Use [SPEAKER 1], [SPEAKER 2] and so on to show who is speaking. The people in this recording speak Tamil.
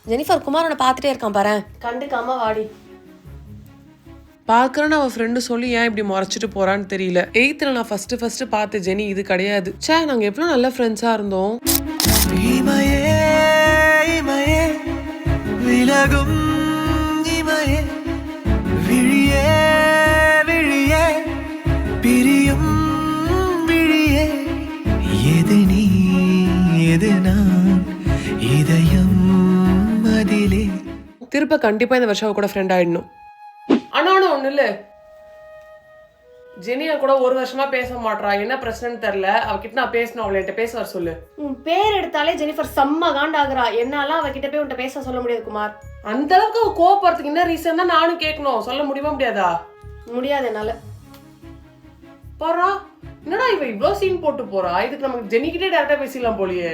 [SPEAKER 1] ஜெனிஃபர் குமார் உன்னை பார்த்துட்டே இருக்கான் பாரு, கண்டுக்காம வாடி.
[SPEAKER 2] பாக்குறேன்னு அவ ஃப்ரெண்டு சொல்லி ஏன் இப்படி முறைச்சிட்டு போறான்னு தெரியல. 8th நான் ஃபர்ஸ்ட் பார்த்த ஜெனி இது கிடையாது. சே, நாங்க எவ்வளவு நல்ல ஃப்ரெண்ட்ஸா இருந்தோம். விலகும் இமையே விழியே விழியே பிரியும் விழியே எது நீ எது நான் இதயம் அதிலே. திருப்ப கண்டிப்பா இந்த வருஷம் கூட ஃப்ரெண்ட் ஆயிடணும். ஆனா ஒண்ணு இல்ல, ஜெனியா கூட ஒரு வருஷமா பேச மாட்டா. என்ன பிரச்சனைன்னு தெரியல. அவகிட்ட நான் பேசணும், அவளை என்கிட்ட பேச வர சொல்லு.
[SPEAKER 1] உன் பேர் எடுத்தாலே ஜெனிஃபர் செம்ம காண்டாகிறா. என்னால அவகிட்ட போய் உன்கிட்ட பேச சொல்ல முடியாது குமார்.
[SPEAKER 2] அந்த அளவுக்கு அவ கோவப்படுறதுக்கு என்ன ரீசன் தான் நானும் கேட்கணும். சொல்ல முடியுமா முடியாதா?
[SPEAKER 1] முடியாது என்னால.
[SPEAKER 2] பாரா, என்னடா இவ இவ்வளவு சீன் போட்டு போறா. இதுக்கு நமக்கு ஜெனிக்கிட்டே டேரக்டா பேசிடலாம் போலியே.